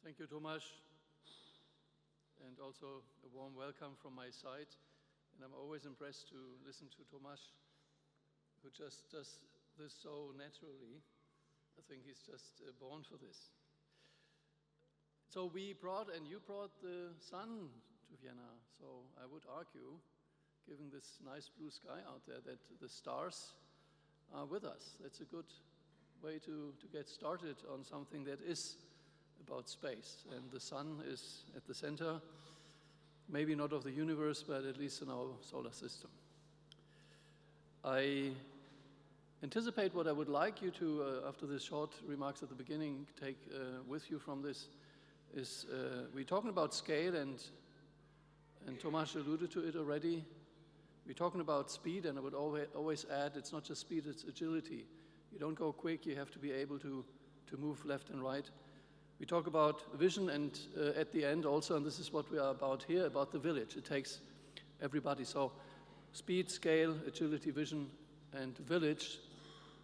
Thank you, Tomasz, and also a warm welcome from my side. And I'm always impressed to listen to Tomasz, who just does this so naturally. I think he's just born for this. So we brought, and you brought the sun to Vienna. So I would argue, given this nice blue sky out there, that the stars are with us. That's a good way to get started on something that is about space. And the sun is at the center, maybe not of the universe, but at least in our solar system. I anticipate what I would like you to, after the short remarks at the beginning, take with you from this is we're talking about scale, and Tomasz alluded to it already. We're talking about speed, and I would always add, it's not just speed, it's agility. You don't go quick, you have to be able to move left and right. We talk about vision, and at the end also, and this is what we are about here, about the village. It takes everybody. So speed, scale, agility, vision, and village.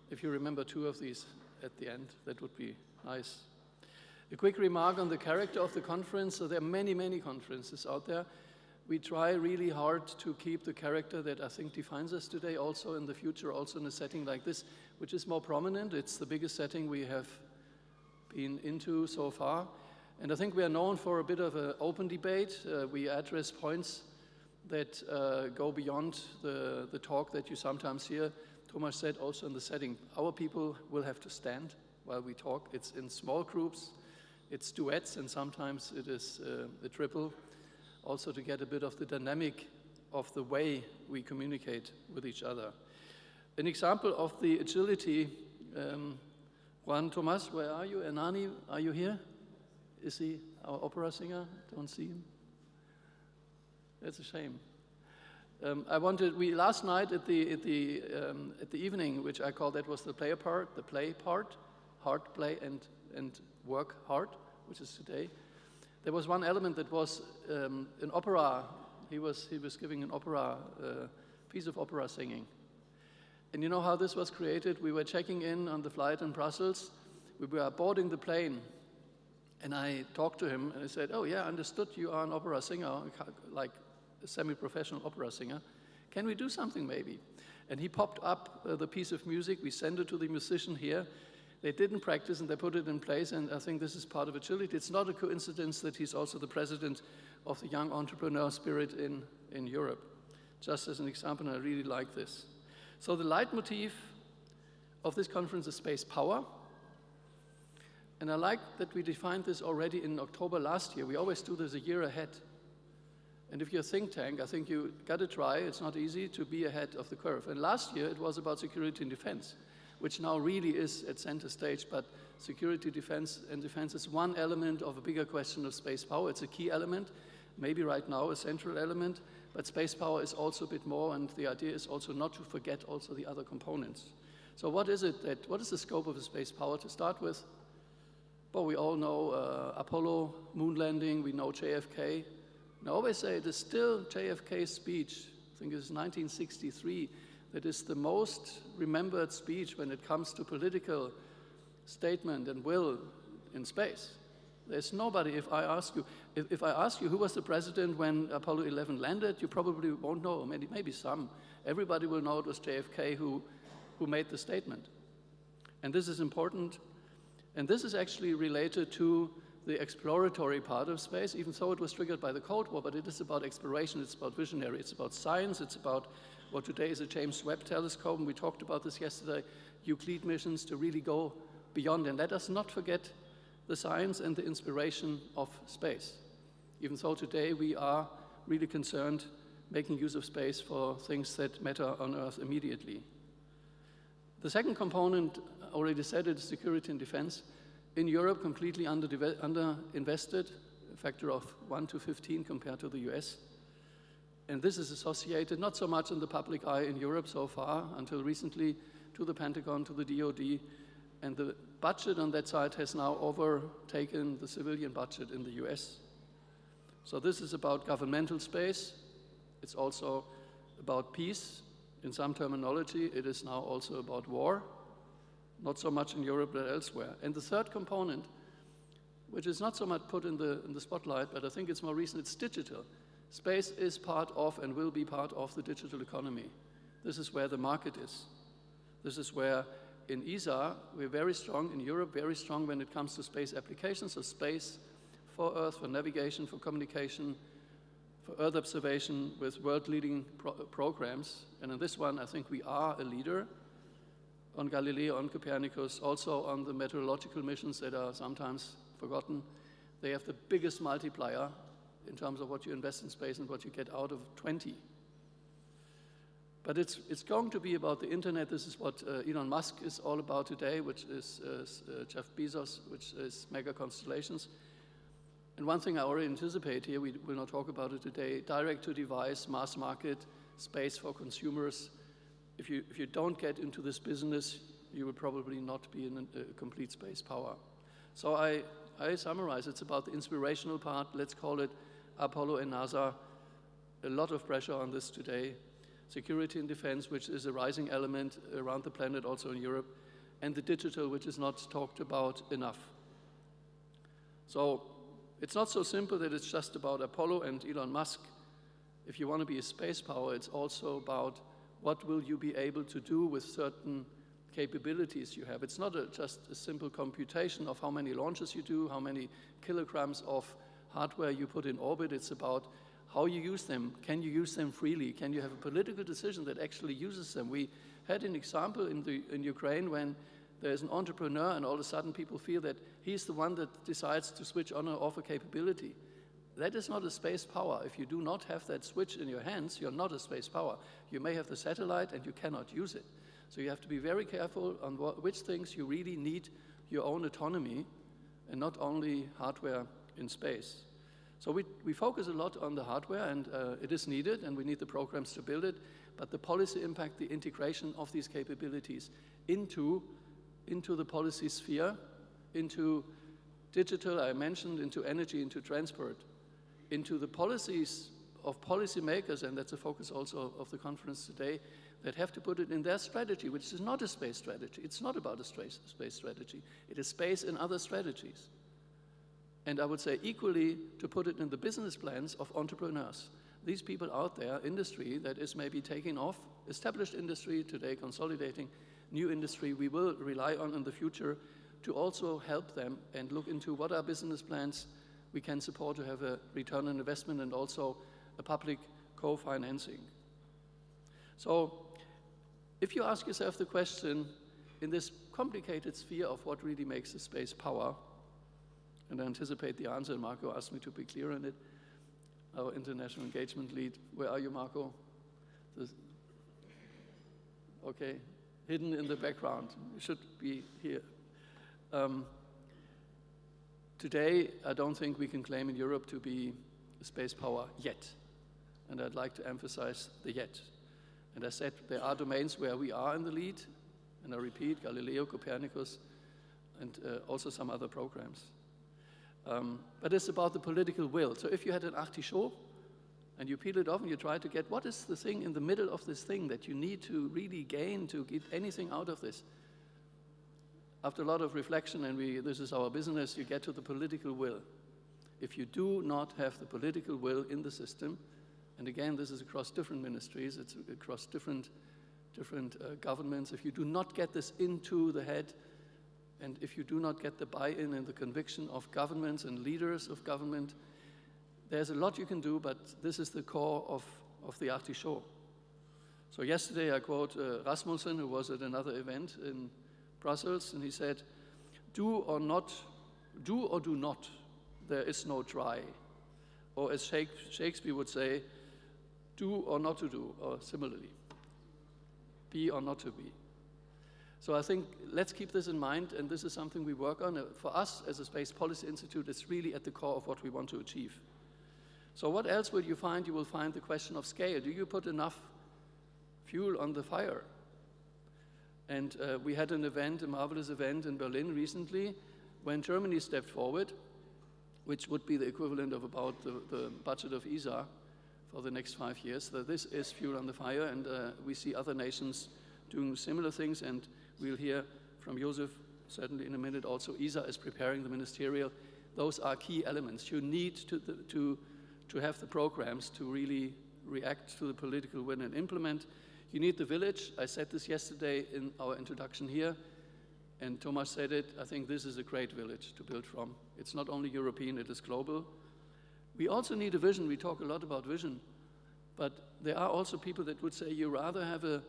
If you remember two of these at the end, that would be nice. A quick remark on the character of the conference. So there are many, many conferences out there. We try really hard to keep the character that I think defines us today, also in the future, also in a setting like this, which is more prominent. It's the biggest setting we have been into so far. And I think we are known for a bit of an open debate. We address points that go beyond the talk that you sometimes hear. Tomasz said also in the setting, our people will have to stand while we talk. It's in small groups, it's duets, and sometimes it is a triple, also to get a bit of the dynamic of the way we communicate with each other. An example of the agility, Juan Tomas, where are you? Enani, are you here? Is he our opera singer? Don't see him. That's a shame. Last night at the evening, which I call that was the play part, hard play and work hard, which is today. There was one element that was an opera. He was giving an opera, piece of opera singing. And you know how this was created? We were checking in on the flight in Brussels. We were boarding the plane. And I talked to him and I said, oh yeah, I understood you are an opera singer, like a semi-professional opera singer. Can we do something maybe? And he popped up the piece of music. We sent it to the musician here. They didn't practice and they put it in place, and I think this is part of agility. It's not a coincidence that he's also the president of the Young Entrepreneur Spirit in Europe. Just as an example, and I really like this. So the leitmotif of this conference is space power. And I like that we defined this already in October last year. We always do this a year ahead. And if you're a think tank, I think you got to try. It's not easy to be ahead of the curve. And last year it was about security and defense, which now really is at center stage. But security, defense, and defense is one element of a bigger question of space power. It's a key element, maybe right now a central element, but space power is also a bit more, and the idea is also not to forget also the other components. So what is the scope of the space power to start with? Well, we all know Apollo moon landing, we know JFK. And I always say it is still JFK's speech, I think it's 1963, that is the most remembered speech when it comes to political statement and will in space. There's nobody, if I ask you who was the president when Apollo 11 landed, you probably won't know, maybe some. Everybody will know it was JFK who made the statement. And this is important. And this is actually related to the exploratory part of space, even though it was triggered by the Cold War, but it is about exploration, it's about visionary, it's about science, it's about what today is a James Webb telescope, and we talked about this yesterday, Euclid missions to really go beyond. And let us not forget the science and the inspiration of space. Even though today we are really concerned making use of space for things that matter on Earth immediately. The second component, I already said it, is security and defense. In Europe, completely underinvested, a factor of 1 to 15 compared to the US. And this is associated not so much in the public eye in Europe so far, until recently, to the Pentagon, to the DoD. And the budget on that side has now overtaken the civilian budget in the US. So this is about governmental space. It's also about peace. In some terminology, it is now also about war. Not so much in Europe but elsewhere. And the third component which is not so much put in the spotlight, but I think it's more recent, it's digital. Space is part of and will be part of the digital economy. This is where the market is. This is where in ESA, we're very strong, in Europe, very strong when it comes to space applications, so space for Earth, for navigation, for communication, for Earth observation with world-leading programs. And in this one, I think we are a leader on Galileo, on Copernicus, also on the meteorological missions that are sometimes forgotten. They have the biggest multiplier in terms of what you invest in space and what you get out of 20. But it's going to be about the internet. This is what Elon Musk is all about today, which is Jeff Bezos, which is mega constellations. And one thing I already anticipate here, we will not talk about it today, direct-to-device, mass market, space for consumers. If you don't get into this business, you will probably not be in a complete space power. So I summarize, it's about the inspirational part, let's call it Apollo and NASA. A lot of pressure on this today. Security and defense, which is a rising element around the planet, also in Europe, and the digital, which is not talked about enough. So it's not so simple that it's just about Apollo and Elon Musk. If you want to be a space power, it's also about what will you be able to do with certain capabilities you have. It's not just a simple computation of how many launches you do, how many kilograms of hardware you put in orbit. It's about how you use them. Can you use them freely? Can you have a political decision that actually uses them? We had an example in Ukraine when there's an entrepreneur and all of a sudden people feel that he's the one that decides to switch on or off a capability. That is not a space power. If you do not have that switch in your hands, you're not a space power. You may have the satellite and you cannot use it. So you have to be very careful on which things you really need your own autonomy and not only hardware in space. So we focus a lot on the hardware, and it is needed, and we need the programs to build it, but the policy impact, the integration of these capabilities into the policy sphere, into digital, I mentioned, into energy, into transport, into the policies of policymakers, and that's a focus also of the conference today, that have to put it in their strategy, which is not a space strategy. It's not about a space strategy. It is space in other strategies. And I would say equally to put it in the business plans of entrepreneurs. These people out there, industry that is maybe taking off, established industry today consolidating, new industry we will rely on in the future to also help them and look into what are business plans we can support to have a return on investment and also a public co-financing. So if you ask yourself the question in this complicated sphere of what really makes a space power, and I anticipate the answer, and Marco asked me to be clear on it, our international engagement lead. Where are you, Marco? Okay, hidden in the background. You should be here. Today, I don't think we can claim in Europe to be a space power yet. And I'd like to emphasize the yet. And I said there are domains where we are in the lead, and I repeat, Galileo, Copernicus, and also some other programs. But it's about the political will. So if you had an artichaut and you peel it off and you try to get what is the thing in the middle of this thing that you need to really gain to get anything out of this, after a lot of reflection, and this is our business, you get to the political will. If you do not have the political will in the system, and again, this is across different ministries, it's across different governments, if you do not get this into the head, and if you do not get the buy-in and the conviction of governments and leaders of government, there's a lot you can do, but this is the core of the artichaut. So yesterday I quote Rasmussen, who was at another event in Brussels, and he said, do or do not, there is no try. Or as Shakespeare would say, do or not to do, or similarly, be or not to be. So I think let's keep this in mind, and this is something we work on. For us as a Space Policy Institute, it's really at the core of what we want to achieve. So what else will you find? You will find the question of scale. Do you put enough fuel on the fire? And we had an event, a marvelous event in Berlin recently, when Germany stepped forward, which would be the equivalent of about the budget of ESA for the next 5 years. So this is fuel on the fire, and we see other nations doing similar things, and we'll hear from Josef certainly in a minute also. ESA is preparing the ministerial those are key elements. You need to have the programs to really react to the political will and implement. You need the village. I said this yesterday in our introduction here, and Thomas said it. I think this is a great village to build from. It's not only European, it is global. We also need a vision. We talk a lot about vision, but there are also people that would say you rather have a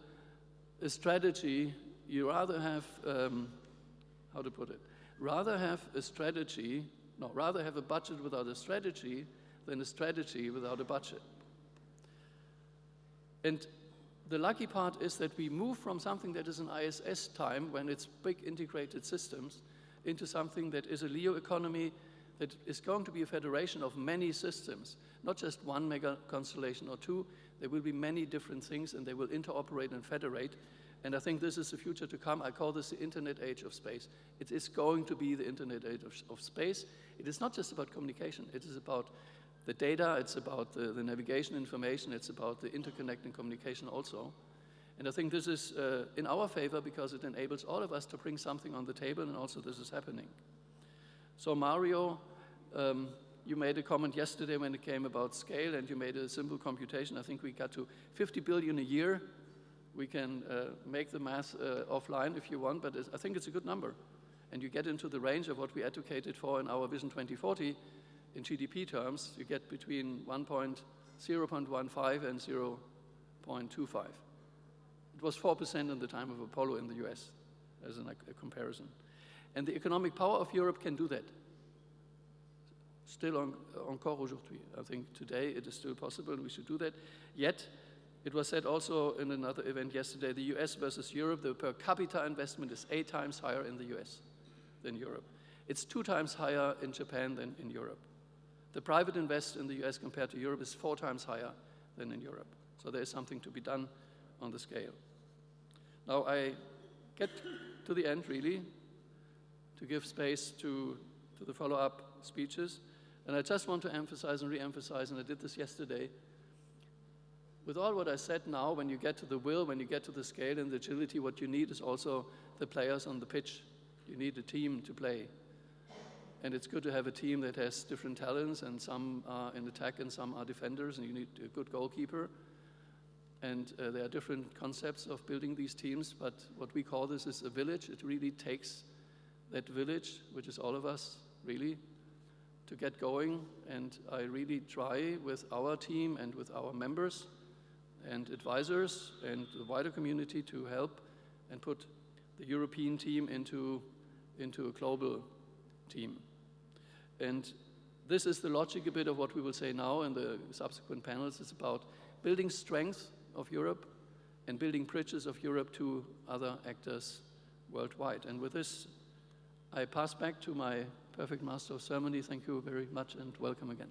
strategy, you rather have, how to put it, rather have a budget without a strategy than a strategy without a budget. And the lucky part is that we move from something that is an ISS time, when it's big integrated systems, into something that is a LEO economy that is going to be a federation of many systems, not just one mega constellation or two. There will be many different things, and they will interoperate and federate. And I think this is the future to come. I call this the internet age of space. It is going to be the internet age of space. It is not just about communication. It is about the data, it's about the navigation information, it's about the interconnecting communication also. And I think this is in our favor because it enables all of us to bring something on the table, and also this is happening. So Mario, you made a comment yesterday when it came about scale, and you made a simple computation. I think we got to 50 billion a year. We can make the math offline if you want, but I think it's a good number. And you get into the range of what we advocated for in our Vision 2040. In GDP terms, you get between 0.15 and 0.25. It was 4% in the time of Apollo in the US, as a comparison. And the economic power of Europe can do that. Still encore aujourd'hui. I think today it is still possible, and we should do that. Yet, it was said also in another event yesterday, the US versus Europe, the per capita investment is 8 times higher in the US than Europe. It's 2 times higher in Japan than in Europe. The private invest in the US compared to Europe is 4 times higher than in Europe. So there is something to be done on the scale. Now I get to the end, really, to give space to the follow-up speeches. And I just want to emphasize and re-emphasize, and I did this yesterday, with all what I said now, when you get to the will, when you get to the scale and the agility, what you need is also the players on the pitch. You need a team to play. And it's good to have a team that has different talents, and some are in attack and some are defenders, and you need a good goalkeeper. And there are different concepts of building these teams, but what we call this is a village. It really takes that village, which is all of us, really, to get going. And I really try with our team and with our members and advisors and the wider community to help and put the European team into a global team. And this is the logic a bit of what we will say now in the subsequent panels. It's about building strength of Europe and building bridges of Europe to other actors worldwide. And with this, I pass back to my perfect master of ceremony. Thank you very much and welcome again.